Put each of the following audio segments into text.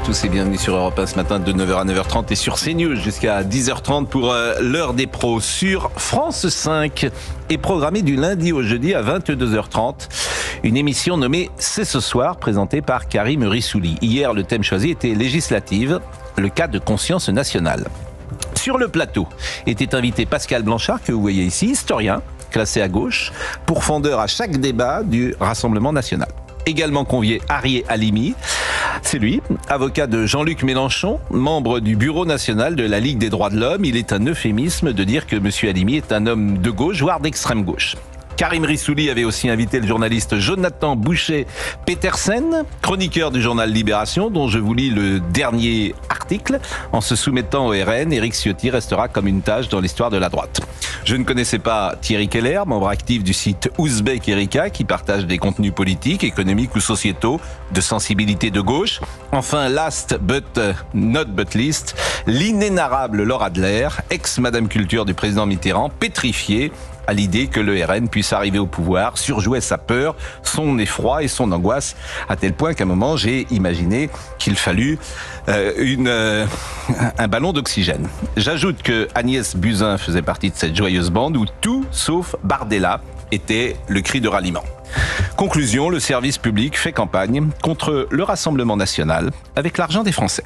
tous et bienvenue sur Europe 1 ce matin de 9h à 9h30 et sur CNews jusqu'à 10h30 pour l'heure des pros. Sur France 5 est programmée du lundi au jeudi à 22h30 une émission nommée C'est ce soir présentée par Karim Rissouli. Hier, le thème choisi était législative, le cas de conscience nationale. Sur le plateau était invité Pascal Blanchard, que vous voyez ici, historien, classé à gauche, pourfendeur à chaque débat du Rassemblement national. Également convié Arié Halimi, c'est lui, avocat de Jean-Luc Mélenchon, membre du bureau national de la Ligue des droits de l'homme. Il est un euphémisme de dire que M. Halimi est un homme de gauche, voire d'extrême gauche. Karim Rissouli avait aussi invité le journaliste Jonathan Boucher-Petersen, chroniqueur du journal Libération, dont je vous lis le dernier article. En se soumettant au RN, Éric Ciotti restera comme une tâche dans l'histoire de la droite. Je ne connaissais pas Thierry Keller, membre actif du site Ouzbek Erika, qui partage des contenus politiques, économiques ou sociétaux de sensibilité de gauche. Enfin, last but not but least, l'inénarrable Laura Adler, ex-Madame Culture du président Mitterrand, pétrifiée à l'idée que le RN puisse arriver au pouvoir, surjouait sa peur, son effroi et son angoisse, à tel point qu'à un moment, j'ai imaginé qu'il fallut un ballon d'oxygène. J'ajoute que Agnès Buzyn faisait partie de cette joyeuse bande où tout, sauf Bardella, était le cri de ralliement. Conclusion, le service public fait campagne contre le Rassemblement national avec l'argent des Français.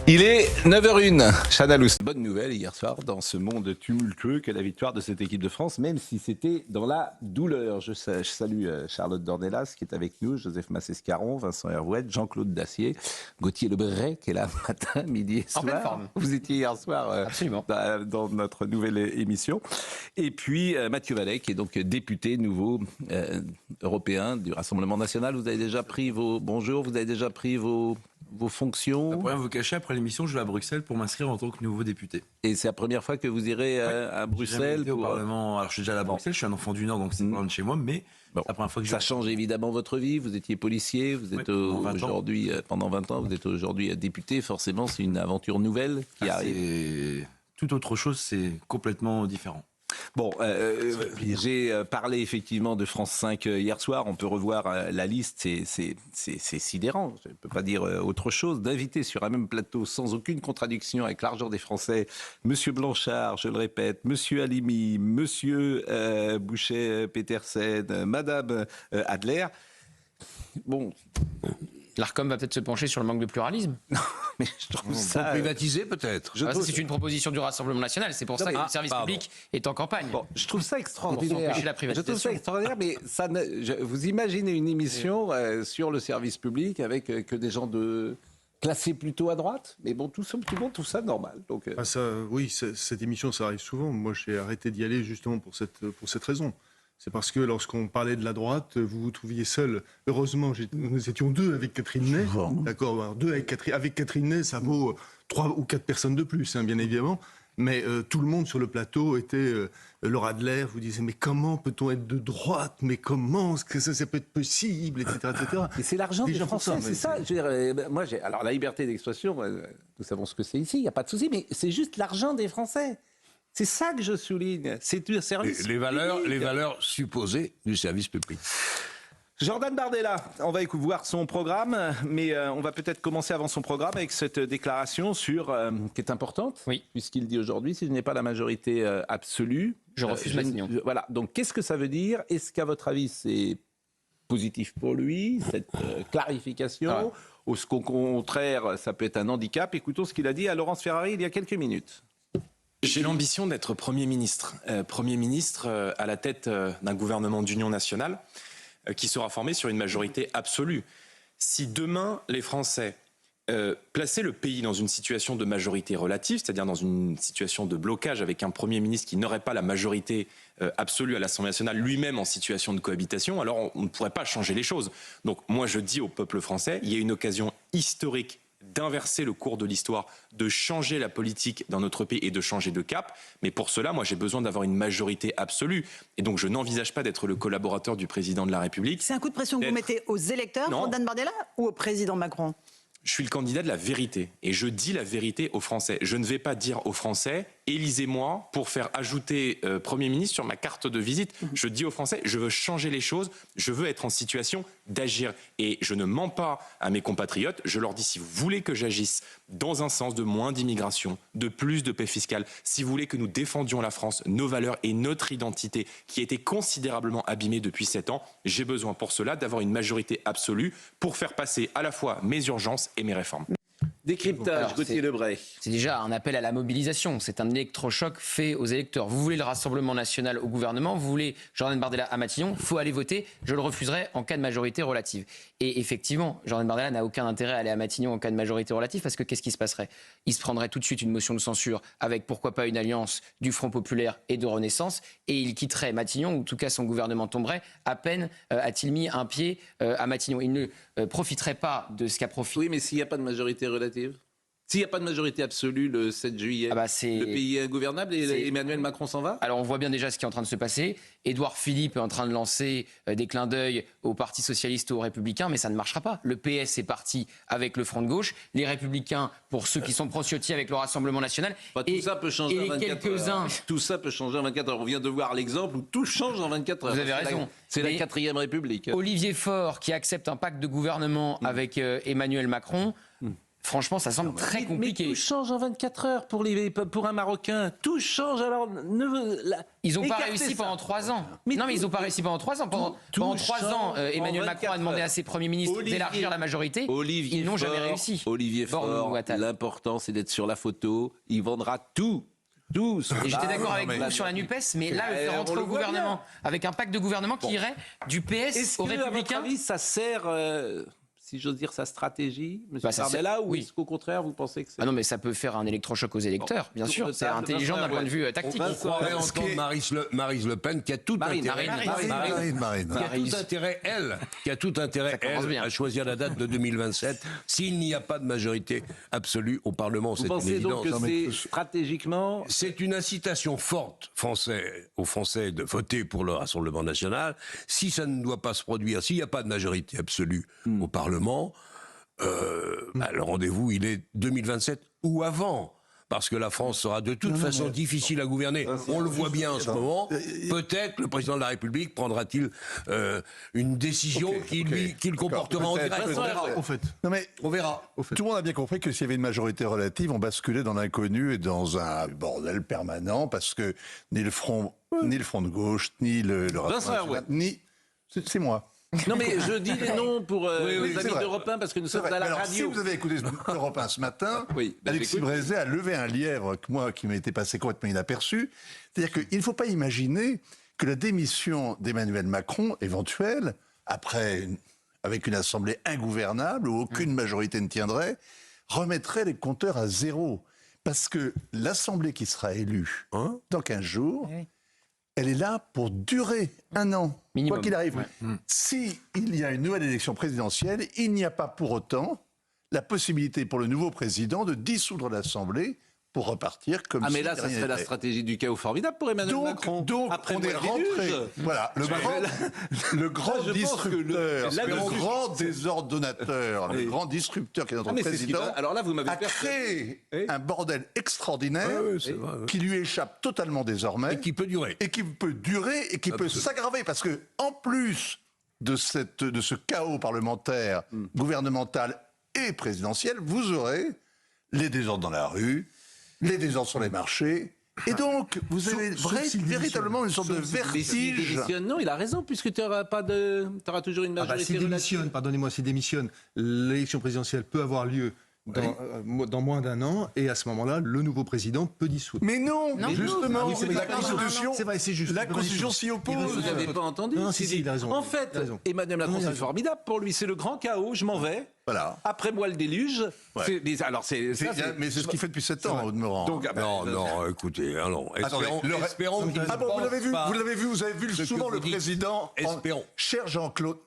Il est 9h01. Chana Lousteau. Bonne nouvelle hier soir dans ce monde tumultueux que la victoire de cette équipe de France, même si c'était dans la douleur. Je salue Charlotte Dornelas qui est avec nous, Joseph Massescaron, Vincent Hervouette, Jean-Claude Dacier, Gauthier Lebray qui est là matin, midi et soir. En pleine forme. Vous étiez hier soir absolument dans notre nouvelle émission. Et puis Mathieu Vallet qui est donc député nouveau européen du Rassemblement national. Vous avez déjà pris vos fonctions. Pas pour rien vous cacher, après l'émission, je vais à Bruxelles pour m'inscrire en tant que nouveau député. Et c'est la première fois que vous irez à Bruxelles au Parlement. Alors je suis déjà allé à Bruxelles, je suis un enfant du Nord, donc c'est pas loin de chez moi, mais la première fois que ça change évidemment votre vie. Vous étiez policier, vous êtes aujourd'hui, pendant 20 ans, vous êtes aujourd'hui député. Forcément, c'est une aventure nouvelle qui arrive. C'est tout autre chose, c'est complètement différent. Bon, j'ai parlé effectivement de France 5 hier soir. On peut revoir la liste, c'est sidérant. Je ne peux pas dire autre chose. D'inviter sur un même plateau, sans aucune contradiction avec l'argent des Français, Monsieur Blanchard, je le répète, Monsieur Halimi, Monsieur Boucher-Petersen, Madame Adler. Bon. L'ARCOM va peut-être se pencher sur le manque de pluralisme. Non, mais je trouve ça privatiser peut-être. C'est une proposition du Rassemblement national. C'est pour ça que le service public est en campagne. Bon, je trouve ça extraordinaire. La privatisation. Je trouve ça extraordinaire, mais vous imaginez une émission sur le service public avec que des gens classés plutôt à droite, mais bon, tout le monde trouve ça normal. Donc, cette émission, ça arrive souvent. Moi, j'ai arrêté d'y aller justement pour cette raison. C'est parce que lorsqu'on parlait de la droite, vous vous trouviez seul. Heureusement, nous étions deux avec Catherine Ney. D'accord, alors deux avec Catherine Ney, ça vaut 3 ou 4 personnes de plus, bien évidemment. Mais tout le monde sur le plateau était Laura Adler, vous disiez mais comment peut-on être de droite, mais comment est-ce que ça peut être possible, etc. Et c'est l'argent des Français, c'est ça. Alors la liberté d'expression, nous savons ce que c'est ici, il n'y a pas de souci, mais c'est juste l'argent des Français. C'est ça que je souligne. C'est un service les valeurs supposées du service public. Jordan Bardella, on va voir son programme, mais on va peut-être commencer avant son programme avec cette déclaration qui est importante, puisqu'il dit aujourd'hui, si je n'ai pas la majorité absolue, je refuse Matignon. Voilà, donc qu'est-ce que ça veut dire ? Est-ce qu'à votre avis, c'est positif pour lui, cette clarification, ou est-ce qu'au contraire, ça peut être un handicap ? Écoutons ce qu'il a dit à Laurence Ferrari il y a quelques minutes. J'ai l'ambition d'être Premier ministre à la tête d'un gouvernement d'union nationale qui sera formé sur une majorité absolue. Si demain, les Français plaçaient le pays dans une situation de majorité relative, c'est-à-dire dans une situation de blocage avec un Premier ministre qui n'aurait pas la majorité absolue à l'Assemblée nationale, lui-même en situation de cohabitation, alors on ne pourrait pas changer les choses. Donc moi je dis au peuple français, il y a une occasion historique d'inverser le cours de l'histoire, de changer la politique dans notre pays et de changer de cap. Mais pour cela, moi, j'ai besoin d'avoir une majorité absolue. Et donc, je n'envisage pas d'être le collaborateur du président de la République. C'est un coup de pression que vous mettez aux électeurs, Jordan Bardella, ou au président Macron ? Je suis le candidat de la vérité. Et je dis la vérité aux Français. Je ne vais pas dire aux Français élisez-moi pour faire ajouter Premier ministre sur ma carte de visite. Je dis aux Français, je veux changer les choses, je veux être en situation d'agir. Et je ne mens pas à mes compatriotes, je leur dis, si vous voulez que j'agisse dans un sens de moins d'immigration, de plus de paix fiscale, si vous voulez que nous défendions la France, nos valeurs et notre identité, qui a été considérablement abîmée depuis 7 ans, j'ai besoin pour cela d'avoir une majorité absolue pour faire passer à la fois mes urgences et mes réformes. Décryptage, Gauthier Lebray. C'est déjà un appel à la mobilisation. C'est un électrochoc fait aux électeurs. Vous voulez le Rassemblement national au gouvernement, vous voulez Jordan Bardella à Matignon, il faut aller voter. Je le refuserai en cas de majorité relative. Et effectivement, Jordan Bardella n'a aucun intérêt à aller à Matignon en cas de majorité relative, parce que qu'est-ce qui se passerait? Il se prendrait tout de suite une motion de censure avec pourquoi pas une alliance du Front populaire et de Renaissance, et il quitterait Matignon, ou en tout cas son gouvernement tomberait, à peine a-t-il mis un pied à Matignon. Il ne profiterait pas de ce qu'a profité. Oui, mais s'il n'y a pas de majorité relative, s'il n'y a pas de majorité absolue le 7 juillet, le pays est ingouvernable et Emmanuel Macron s'en va? Alors on voit bien déjà ce qui est en train de se passer. Édouard Philippe est en train de lancer des clins d'œil au Parti socialiste et aux Républicains, mais ça ne marchera pas. Le PS est parti avec le Front de gauche, les Républicains, pour ceux qui sont pro-Ciotti, avec le Rassemblement national. Tout ça peut changer en 24 heures. Tout ça peut changer en 24 heures. On vient de voir l'exemple où tout change en 24 heures. Vous avez raison. C'est la 4e République. Olivier Faure, qui accepte un pacte de gouvernement avec Emmanuel Macron... Franchement, ça semble très compliqué. Mais tout change en 24 heures pour un Marocain. Tout change. Alors, ils n'ont pas réussi pendant 3 ans. Mais ils n'ont pas réussi pendant 3 ans. Pendant 3 ans, Emmanuel Macron a demandé à ses premiers ministres d'élargir la majorité. Ils n'ont jamais réussi. Olivier Faure, l'important, c'est d'être sur la photo. Il vendra tout. Et j'étais d'accord avec vous sur la NUPES, mais là, le faire rentrer au gouvernement avec un pacte de gouvernement qui irait du PS aux Républicains. À votre avis, ça sert... si j'ose dire, sa stratégie, M. Bardella, ou est-ce qu'au contraire, vous pensez que c'est... Ah non, mais ça peut faire un électrochoc aux électeurs, bien sûr. C'est intelligent d'un point de vue tactique. On croirait entendre Maryse Le Pen qui a tout intérêt, qui a tout intérêt, elle, à choisir la date de 2027, s'il n'y a pas de majorité absolue au Parlement. Vous pensez donc que c'est stratégiquement... C'est une incitation forte aux Français de voter pour le Rassemblement national. Si ça ne doit pas se produire, s'il n'y a pas de majorité absolue au Parlement, le rendez-vous, il est 2027 ou avant. Parce que la France sera de toute façon difficile à gouverner. On le voit bien en ce moment. Peut-être le président de la République prendra-t-il une décision qui le comportera en direct. On verra. Tout le monde a bien compris que s'il y avait une majorité relative, on basculait dans l'inconnu et dans un bordel permanent, parce que ni le front de gauche, ni le ni... C'est moi. Non, mais je dis les noms pour les amis d'Europe 1 parce que nous sommes à la radio. Si vous avez écouté Europe 1 ce matin, Alexis Brézé a levé un lièvre qui m'a été passé complètement inaperçu. C'est-à-dire qu'il ne faut pas imaginer que la démission d'Emmanuel Macron, éventuelle, avec une assemblée ingouvernable où aucune majorité ne tiendrait, remettrait les compteurs à zéro. Parce que l'assemblée qui sera élue dans 15 jours... elle est là pour durer 1 an, minimum, quoi qu'il arrive. S'il y a une nouvelle élection présidentielle, il n'y a pas pour autant la possibilité pour le nouveau président de dissoudre l'Assemblée pour repartir comme si... Ah mais là, ça serait la stratégie du chaos formidable pour Emmanuel Macron. Donc après on est rentré... Voilà, le grand disrupteur, le grand désordonnateur, le grand disrupteur qui est notre président, alors là, vous m'avez a créé un bordel extraordinaire qui lui échappe totalement désormais. Et qui peut durer. Et qui peut durer et qui peut s'aggraver. Parce que en plus de ce chaos parlementaire, gouvernemental et présidentiel, vous aurez les désordres dans la rue, les désordres sur les marchés, et donc vous avez véritablement une sorte de vertige. Non, il a raison, puisque tu auras toujours une majorité. S'il démissionne, pardonnez-moi, s'il démissionne, l'élection présidentielle peut avoir lieu dans moins d'1 an, et à ce moment-là, le nouveau président peut dissoudre. Mais non, justement, la Constitution, c'est vrai, c'est juste. La Constitution s'y oppose. Vous n'avez pas entendu. Il a raison. En fait, Emmanuel Macron, c'est formidable. Pour lui, c'est le grand chaos. Je m'en vais. Voilà. Après moi, le déluge. Ouais. Mais c'est ce qu'il fait depuis 7 ans, au demeurant. Donc, non, écoutez, allons. Espérons qu'il vous l'avez vu souvent le président. Espérons. Cher Jean-Claude,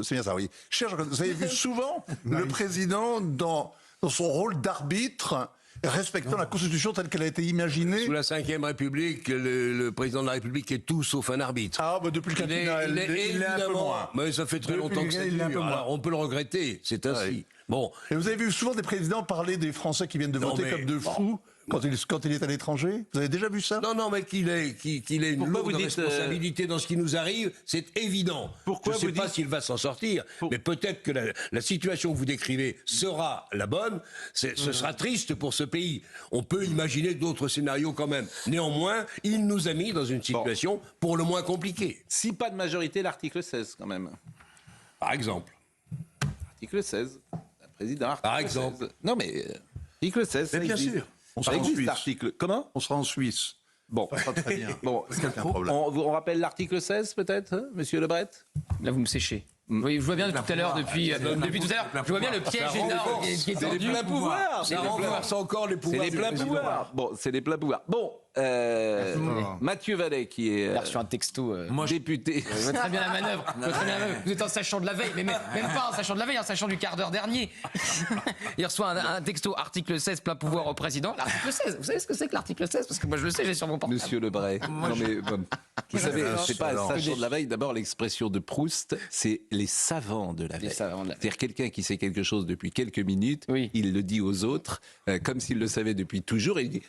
c'est bien ça, oui. Cher Jean-Claude, vous avez vu souvent le président dans son rôle d'arbitre, respectant la Constitution telle qu'elle a été imaginée. Sous la Ve République, le président de la République est tout sauf un arbitre. Ah, bah depuis le quinquennat, il est un peu moins. Mais ça fait très longtemps que c'est dure. Alors, on peut le regretter, c'est ainsi. Bon. Et vous avez vu souvent des présidents parler des Français qui viennent de voter comme de fous. quand il est à l'étranger. Vous avez déjà vu ça? Non, mais qu'il ait une Pourquoi lourde vous dites, responsabilité dans ce qui nous arrive, c'est évident. Pourquoi je ne sais vous pas dites- s'il va s'en sortir, mais peut-être que la situation que vous décrivez sera la bonne. Ce sera triste pour ce pays. On peut imaginer d'autres scénarios quand même. Néanmoins, il nous a mis dans une situation pour le moins compliquée. Si pas de majorité, l'article 16 quand même. Par exemple. Article 16. La présidente. Par exemple. Non mais article 16. Mais ça bien existe. sûr. On Ça sera en existe, Suisse. l'article. Comment? On sera en Suisse. Bon. Ça sera très bien. Bon, Aucun problème. on rappelle l'article 16 peut-être, hein, monsieur Lebret? Là, vous me séchez. Oui, je vois bien tout à l'heure, depuis tout à l'heure, je vois bien le piège énorme qui est C'est les tendu. pleins pouvoirs. C'est les pleins pouvoirs. C'est encore les C'est pouvoirs. les pleins pouvoirs. Bon, c'est les pleins pouvoirs. Bon, Mathieu Vallet qui est Il a reçu un texto. député. Je vois très bien la manœuvre. Je vois très bien la manœuvre. Vous êtes en sachant de la veille, mais même pas en sachant de la veille, en sachant du quart d'heure dernier. Il reçoit un texto, article 16, plein pouvoir au président. L'article 16, vous savez ce que c'est que l'article 16? Parce que moi je le sais, j'ai sur mon portable. Monsieur Lebret. Non mais vous savez, c'est pas un sachant de la veille. D'abord, l'expression de Proust, c'est les savants de la veille. C'est-à-dire quelqu'un qui sait quelque chose depuis quelques minutes, il le dit aux autres comme s'il le savait depuis toujours et il dit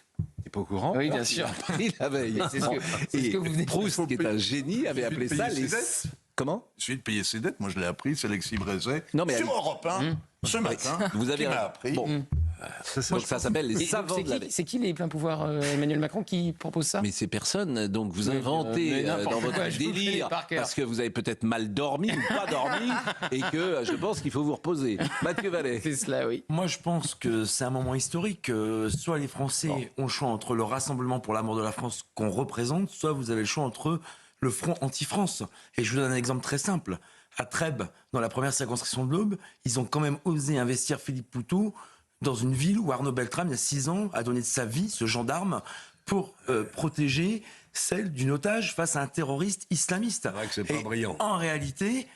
t'es pas au courant? Oui, bien sûr. Il la veille. C'est ce que vous venez de Proust, qui est un génie, avait appelé ça les... Comment? Il suffit de payer ses dettes. Moi, je l'ai appris, c'est Alexis Brézet. Non, mais sur Europe 1, ce matin. Vous avez qui m'a appris. Bon. Donc ça s'appelle les savants de la veille. C'est qui les pleins pouvoirs, Emmanuel Macron, qui propose ça? Mais ces personnes, donc vous inventez dans votre délire parce que vous avez peut-être mal dormi ou pas dormi et que je pense qu'il faut vous reposer. Mathieu Vallet. C'est cela, oui. Moi, je pense que c'est un moment historique. Soit les Français ont le choix entre le Rassemblement pour l'amour de la France qu'on représente, soit vous avez le choix entre le Front anti-France. Et je vous donne un exemple très simple. À Trèbes, dans la première circonscription de l'Aube, ils ont quand même osé investir Philippe Poutou dans une ville où Arnaud Beltrame, il y a 6 ans, a donné de sa vie, ce gendarme, pour protéger celle d'une otage face à un terroriste islamiste. C'est vrai que c'est pas brillant. En réalité,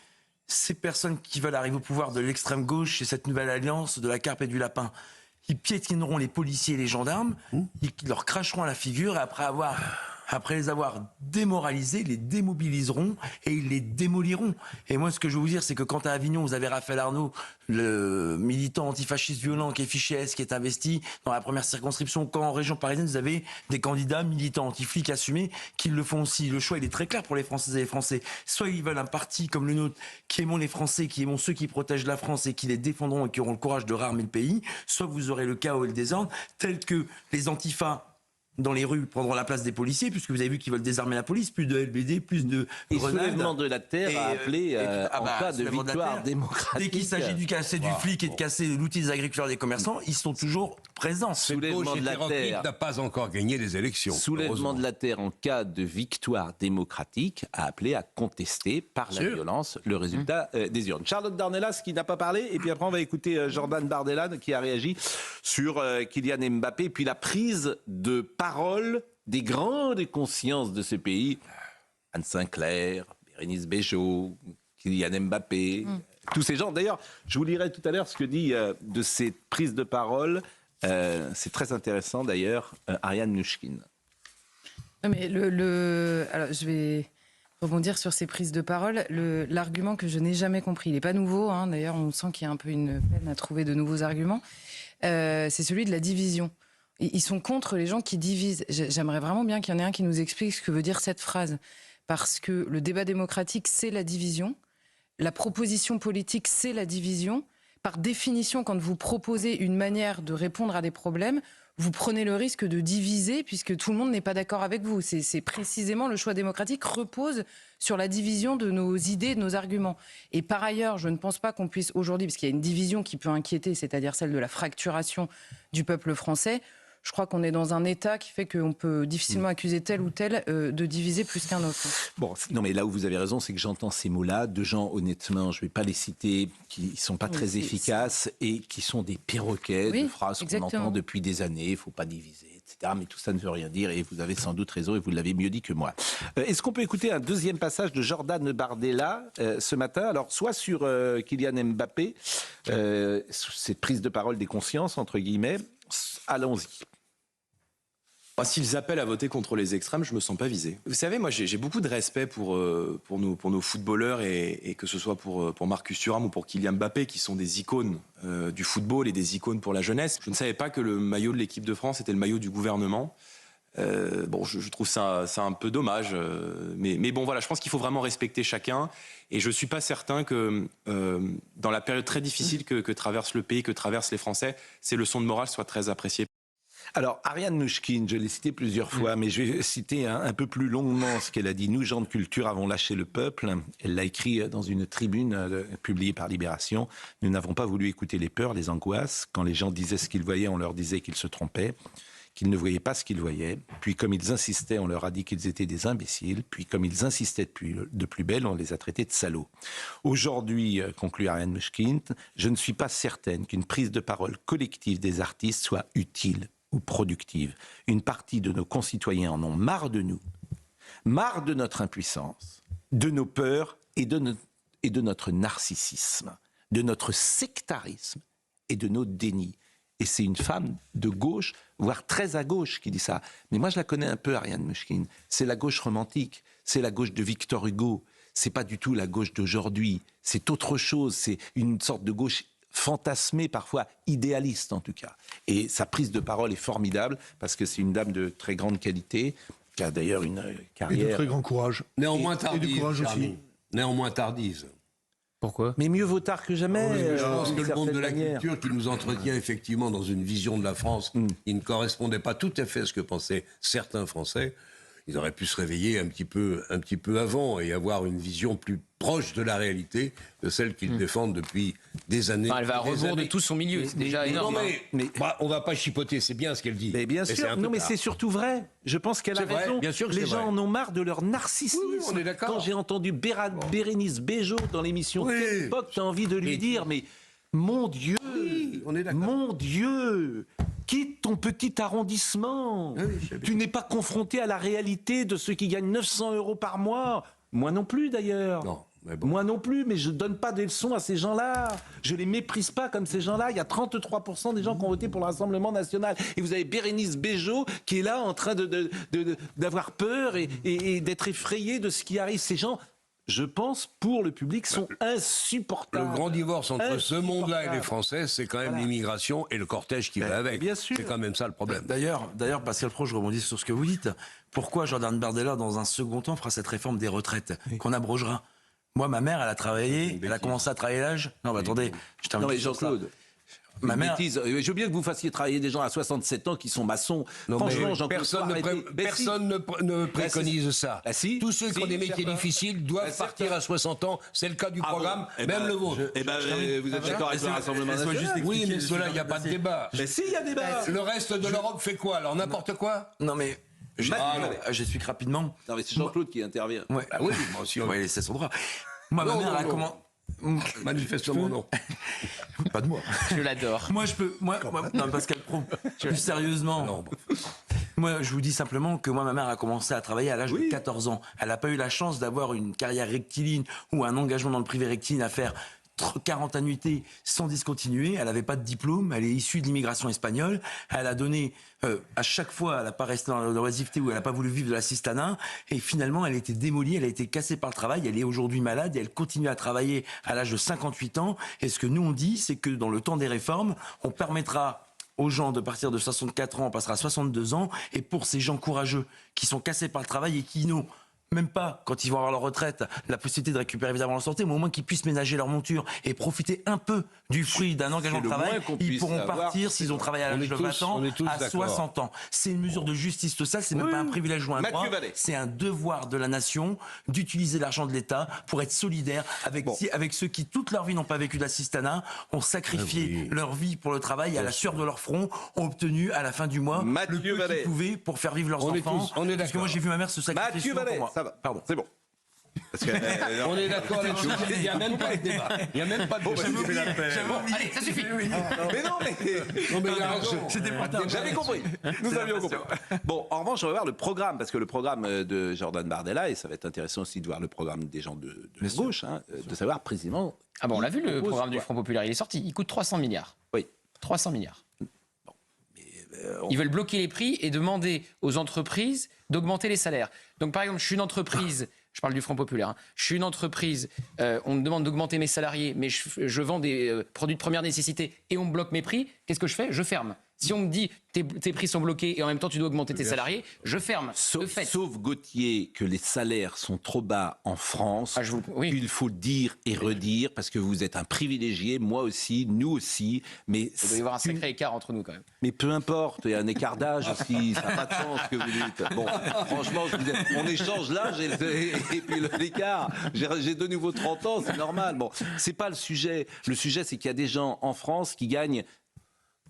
ces personnes qui veulent arriver au pouvoir de l'extrême gauche et cette nouvelle alliance de la carpe et du lapin, ils piétineront les policiers et les gendarmes, ils leur cracheront à la figure et après les avoir démoralisés, les démobiliseront et ils les démoliront. Et moi, ce que je veux vous dire, c'est que quand à Avignon, vous avez Raphaël Arnaud, le militant antifasciste violent qui est fiché S, qui est investi dans la première circonscription, quand en région parisienne, vous avez des candidats militants anti-flics assumés qui le font aussi. Le choix, il est très clair pour les Françaises et les Français. Soit ils veulent un parti comme le nôtre, qui aimons les Français, qui aimons ceux qui protègent la France et qui les défendront et qui auront le courage de réarmer le pays, soit vous aurez le chaos et le désordre, tel que les antifas dans les rues prendront la place des policiers, puisque vous avez vu qu'ils veulent désarmer la police, plus de LBD, plus de Et grenades. Soulèvement de la Terre a appelé en cas de Soulèvement la victoire Terre. démocratique. Dès qu'il s'agit de casser du flic et de casser l'outil des agriculteurs et des commerçants, ils sont toujours présents. Cette Soulèvement gauche de la hétéroclite Terre. n'a pas encore gagné les élections. Soulèvement heureusement. de la Terre en cas de victoire démocratique a appelé à contester par la violence le résultat des urnes. Charlotte Dornelas qui n'a pas parlé et puis après on va écouter Jordan Bardella qui a réagi sur Kylian Mbappé et puis la prise de parole des grandes consciences de ce pays, Anne Sinclair, Bérénice Bejo, Kylian Mbappé, tous ces gens. D'ailleurs, je vous lirai tout à l'heure ce que dit de ces prises de parole. C'est très intéressant d'ailleurs, Ariane Nouchkine. Non mais alors je vais rebondir sur ces prises de parole. L'argument que je n'ai jamais compris, il n'est pas nouveau. Hein, d'ailleurs, on sent qu'il y a un peu une peine à trouver de nouveaux arguments. C'est celui de la division. Ils sont contre les gens qui divisent. J'aimerais vraiment bien qu'il y en ait un qui nous explique ce que veut dire cette phrase. Parce que le débat démocratique, c'est la division. La proposition politique, c'est la division. Par définition, quand vous proposez une manière de répondre à des problèmes, vous prenez le risque de diviser puisque tout le monde n'est pas d'accord avec vous. C'est précisément le choix démocratique repose sur la division de nos idées, de nos arguments. Et par ailleurs, je ne pense pas qu'on puisse aujourd'hui, parce qu'il y a une division qui peut inquiéter, c'est-à-dire celle de la fracturation du peuple français. Je crois qu'on est dans un état qui fait qu'on peut difficilement accuser tel ou tel de diviser plus qu'un autre. Bon, non mais là où vous avez raison, c'est que j'entends ces mots-là de gens, honnêtement, je ne vais pas les citer, qui ne sont pas très efficaces et qui sont des perroquets de phrases qu'on entend depuis des années, il ne faut pas diviser, etc. Mais tout ça ne veut rien dire et vous avez sans doute raison et vous l'avez mieux dit que moi. Est-ce qu'on peut écouter un deuxième passage de Jordan Bardella ce matin? Alors, soit sur Kylian Mbappé, cette prise de parole des consciences, entre guillemets, allons-y. S'ils appellent à voter contre les extrêmes, je me sens pas visé. Vous savez, moi, j'ai beaucoup de respect pour nos footballeurs et que ce soit pour Marcus Thuram ou pour Kylian Mbappé, qui sont des icônes du football et des icônes pour la jeunesse. Je ne savais pas que le maillot de l'équipe de France était le maillot du gouvernement. Je trouve ça un peu dommage. Mais bon, voilà, je pense qu'il faut vraiment respecter chacun. Et je suis pas certain que dans la période très difficile que traverse le pays, que traversent les Français, ces leçons de morale soient très appréciées. Alors, Ariane Mnouchkine, je l'ai cité plusieurs fois, mais je vais citer un peu plus longuement ce qu'elle a dit. Nous, gens de culture, avons lâché le peuple. Elle l'a écrit dans une tribune publiée par Libération. Nous n'avons pas voulu écouter les peurs, les angoisses. Quand les gens disaient ce qu'ils voyaient, on leur disait qu'ils se trompaient, qu'ils ne voyaient pas ce qu'ils voyaient. Puis, comme ils insistaient, on leur a dit qu'ils étaient des imbéciles. Puis, comme ils insistaient de plus belle, on les a traités de salauds. Aujourd'hui, conclut Ariane Mnouchkine, je ne suis pas certaine qu'une prise de parole collective des artistes soit utile ou productive. Une partie de nos concitoyens en ont marre de nous, marre de notre impuissance, de nos peurs et de notre narcissisme, de notre sectarisme et de nos dénis. Et c'est une femme de gauche, voire très à gauche, qui dit ça. Mais moi, je la connais un peu, Ariane Mnouchkine. C'est la gauche romantique, c'est la gauche de Victor Hugo. C'est pas du tout la gauche d'aujourd'hui. C'est autre chose. C'est une sorte de gauche fantasmée, parfois idéaliste en tout cas. Et sa prise de parole est formidable parce que c'est une dame de très grande qualité, qui a d'ailleurs une carrière... Et de très grand courage. Néanmoins tardive. Et du courage aussi. Néanmoins tardive. Pourquoi ? Mais mieux vaut tard que jamais. Je pense que le monde de la culture qui nous entretient effectivement dans une vision de la France qui ne correspondait pas tout à fait à ce que pensaient certains Français, ils auraient pu se réveiller un petit peu avant et avoir une vision plus proche de la réalité de celle qu'ils défendent depuis des années. Elle va à rebours de tout son milieu, c'est déjà énorme. Mais on va pas chipoter, c'est bien ce qu'elle dit. Mais bien sûr, non mais c'est surtout vrai. Je pense qu'elle a raison. Bien sûr que les gens en ont marre de leur narcissisme. Oui, on est d'accord. Quand j'ai entendu Bérénice Bejo dans l'émission Quelle époque, t'as envie de lui dire, mais mon Dieu, on est d'accord. Mon Dieu, quitte ton petit arrondissement. Tu n'es pas confronté à la réalité de ceux qui gagnent 900 € par mois. Moi non plus d'ailleurs. Non. Mais bon. Moi non plus, mais je ne donne pas des leçons à ces gens-là. Je les méprise pas comme ces gens-là. Il y a 33% des gens qui ont voté pour le Rassemblement national. Et vous avez Bérénice Bejo qui est là en train d'avoir peur et d'être effrayé de ce qui arrive. Ces gens, je pense, pour le public, sont insupportables. Le grand divorce entre ce monde-là et les Français, c'est quand même l'immigration et le cortège qui va avec. Bien sûr. C'est quand même ça le problème. D'ailleurs, Pascal Pro, je rebondis sur ce que vous dites. Pourquoi Jordan Bardella, dans un second temps, fera cette réforme des retraites qu'on abrogera? Moi, ma mère, elle a travaillé, elle a commencé à travailler à l'âge. Non, mais attendez, je termine. Non, mais Jean-Claude. Ma mère... Je veux bien que vous fassiez travailler des gens à 67 ans qui sont maçons. Non, franchement, Jean-Claude, personne ne préconise ça. Ah, si, tous ceux qui ont des métiers difficiles doivent partir à 60 ans. C'est le cas du programme, même le vôtre. Vous êtes d'accord avec le Rassemblement national? Oui, mais cela, il n'y a pas de débat. Mais si, il y a débat. Le reste de l'Europe fait quoi alors? N'importe quoi? Non, mais... J'explique rapidement. Non, mais c'est Jean-Claude qui intervient. Ouais. Ah oui, moi aussi. On va laisser son droit. Moi, ma mère a commencé... Manifestement non. Pas de moi. Je l'adore. Moi, je peux... non, Pascal Pro, plus sérieusement... Non. Moi, je vous dis simplement que moi, ma mère a commencé à travailler à l'âge de 14 ans. Elle n'a pas eu la chance d'avoir une carrière rectiligne ou un engagement dans le privé rectiligne à faire 40 annuités sans discontinuer. Elle n'avait pas de diplôme. Elle est issue de l'immigration espagnole. Elle a donné, à chaque fois, elle n'a pas resté dans l'oisiveté ou elle n'a pas voulu vivre de l'assistanat. Et finalement, elle a été démolie, elle a été cassée par le travail. Elle est aujourd'hui malade et elle continue à travailler à l'âge de 58 ans. Et ce que nous, on dit, c'est que dans le temps des réformes, on permettra aux gens de partir de 64 ans, on passera à 62 ans. Et pour ces gens courageux qui sont cassés par le travail et qui n'ont même pas, quand ils vont avoir leur retraite, la possibilité de récupérer évidemment leur santé, mais au moins qu'ils puissent ménager leur monture et profiter un peu du fruit d'un engagement de travail, ils pourront partir s'ils ont travaillé à l'âge de 20 ans à 60 ans. C'est une mesure de justice sociale, c'est même pas un privilège ou un droit, c'est un devoir de la nation d'utiliser l'argent de l'État pour être solidaire avec ceux qui toute leur vie n'ont pas vécu d'assistanat, ont sacrifié leur vie pour le travail, à la sueur de leur front, ont obtenu à la fin du mois le peu qu'ils pouvaient pour faire vivre leurs enfants. Parce que moi j'ai vu ma mère se sacrifier pour moi. Pardon, c'est bon. Parce que, on est d'accord là-dessus. Il n'y a même pas de débat. Il n'y a même pas de débat. Allez, ça suffit. Mais non, mais j'avais compris. Nous avions compris. Bon, en revanche, on va voir le programme, parce que le programme de Jordan Bardella, et ça va être intéressant aussi de voir le programme des gens de la gauche, de savoir précisément. Ah bon, on l'a vu, le programme du Front Populaire, il est sorti. Il coûte 300 milliards. Oui. 300 milliards. Ils veulent bloquer les prix et demander aux entreprises d'augmenter les salaires. Donc par exemple, je suis une entreprise, je parle du Front Populaire, hein, je suis une entreprise, on me demande d'augmenter mes salariés, mais je vends des produits de première nécessité et on me bloque mes prix, qu'est-ce que je fais ? Je ferme. Si on me dit tes prix sont bloqués et en même temps tu dois augmenter tes salariés, je ferme. Sauf Gauthier, que les salaires sont trop bas en France, il faut dire et redire, parce que vous êtes un privilégié, moi aussi, nous aussi. Mais il doit y avoir un sacré écart entre nous quand même. Mais peu importe, il y a un écart d'âge aussi, ça n'a pas de sens ce que vous dites. Bon, franchement, je vous dis, on échange l'âge et puis l'écart. J'ai de nouveau 30 ans, c'est normal. Bon, c'est pas le sujet. Le sujet, c'est qu'il y a des gens en France qui gagnent,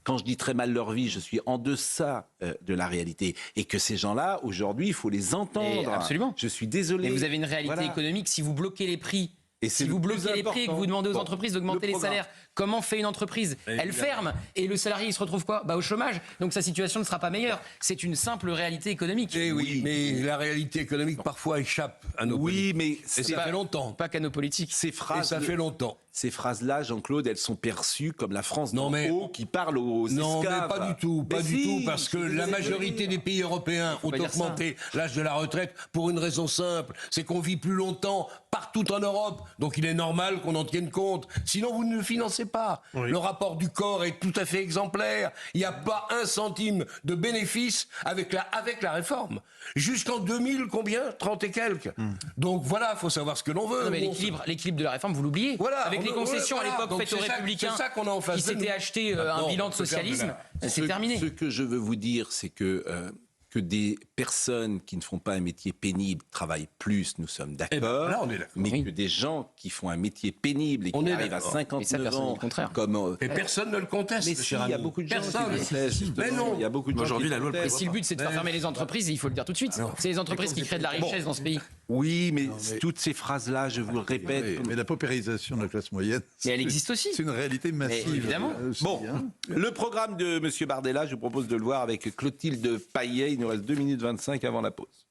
quand je dis très mal leur vie, je suis en deçà de la réalité. Et que ces gens-là, aujourd'hui, il faut les entendre. Absolument. Je suis désolé. Mais vous avez une réalité économique, si vous bloquez les prix, si vous bloquez les prix et que vous demandez aux entreprises d'augmenter les salaires, comment fait une entreprise ? Elle ferme et le salarié il se retrouve quoi ? Au chômage. Donc sa situation ne sera pas meilleure. C'est une simple réalité économique. Et oui, mais la réalité économique parfois échappe à nos politiques. Mais ça fait longtemps. Pas qu'à nos politiques. Ces phrases, ça fait longtemps. Ces phrases-là, Jean-Claude, elles sont perçues comme la France d'en haut qui parle aux esclaves. Non, mais pas du tout, parce que la majorité des pays européens ont augmenté l'âge de la retraite pour une raison simple, c'est qu'on vit plus longtemps partout en Europe, donc il est normal qu'on en tienne compte. Sinon, vous ne le financez pas. Oui. Le rapport du corps est tout à fait exemplaire. Il n'y a pas un centime de bénéfice avec la réforme. Jusqu'en 2000, combien ? 30 et quelques. Donc voilà, il faut savoir ce que l'on veut. Non, mais l'équilibre de la réforme, vous l'oubliez. Voilà, avec les concessions à l'époque faites aux Républicains qui s'étaient acheté un bilan de socialisme, c'est terminé. Ce que je veux vous dire, c'est que des personnes qui ne font pas un métier pénible travaillent plus, nous sommes d'accord, mais que des gens qui font un métier pénible et qui arrivent à 59 ans, comme... Et personne ne le conteste, mais si, il y a beaucoup de gens qui le contestent. Mais non, il y a beaucoup de gens aujourd'hui, qui la loi Et si le but c'est de faire fermer les entreprises, il faut le dire tout de suite, c'est les entreprises qui créent de la richesse dans ce pays. Oui, mais toutes ces phrases-là, je vous le répète... Mais la paupérisation de la classe moyenne... Mais elle existe aussi. C'est une réalité massive. Mais évidemment. Bon, le programme de M. Bardella, je vous propose de le voir avec Clotilde Paillet. Il nous reste 2 minutes 25 avant la pause.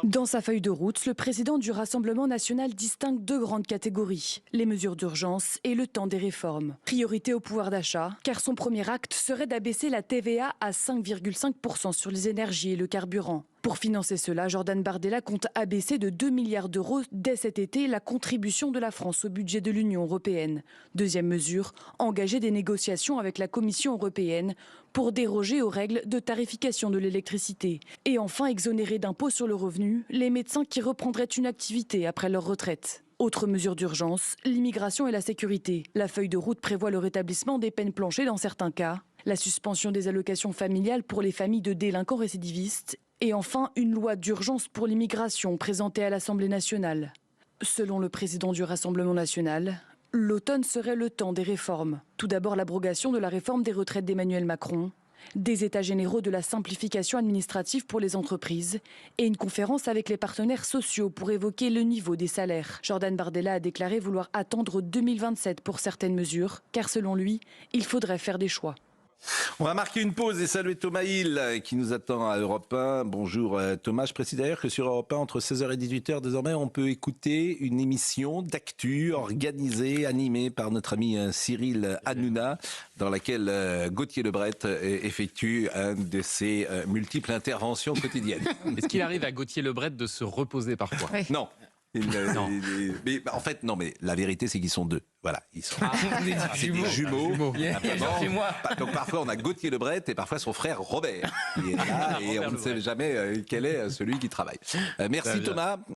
Dans sa feuille de route, le président du Rassemblement national distingue 2 grandes catégories, les mesures d'urgence et le temps des réformes. Priorité au pouvoir d'achat, car son premier acte serait d'abaisser la TVA à 5,5% sur les énergies et le carburant. Pour financer cela, Jordan Bardella compte abaisser de 2 milliards d'euros dès cet été la contribution de la France au budget de l'Union européenne. Deuxième mesure, engager des négociations avec la Commission européenne pour déroger aux règles de tarification de l'électricité. Et enfin, exonérer d'impôts sur le revenu les médecins qui reprendraient une activité après leur retraite. Autre mesure d'urgence, l'immigration et la sécurité. La feuille de route prévoit le rétablissement des peines planchées dans certains cas, la suspension des allocations familiales pour les familles de délinquants récidivistes et enfin une loi d'urgence pour l'immigration présentée à l'Assemblée nationale. Selon le président du Rassemblement national, l'automne serait le temps des réformes. Tout d'abord l'abrogation de la réforme des retraites d'Emmanuel Macron, des états généraux de la simplification administrative pour les entreprises et une conférence avec les partenaires sociaux pour évoquer le niveau des salaires. Jordan Bardella a déclaré vouloir attendre 2027 pour certaines mesures, car selon lui, il faudrait faire des choix. On va marquer une pause et saluer Thomas Hill qui nous attend à Europe 1. Bonjour Thomas, je précise d'ailleurs que sur Europe 1, entre 16h et 18h désormais, on peut écouter une émission d'actu organisée, animée par notre ami Cyril Hanouna, dans laquelle Gauthier Lebret effectue un de ses multiples interventions quotidiennes. Est-ce qu'il arrive à Gauthier Lebret de se reposer parfois ? Non. Mais en fait, non, mais la vérité, c'est qu'ils sont 2. Voilà, ils sont des jumeaux. Donc parfois, on a Gauthier Lebret et parfois son frère Robert. Qui est là, et on ne sait jamais quel est celui qui travaille. Merci Thomas.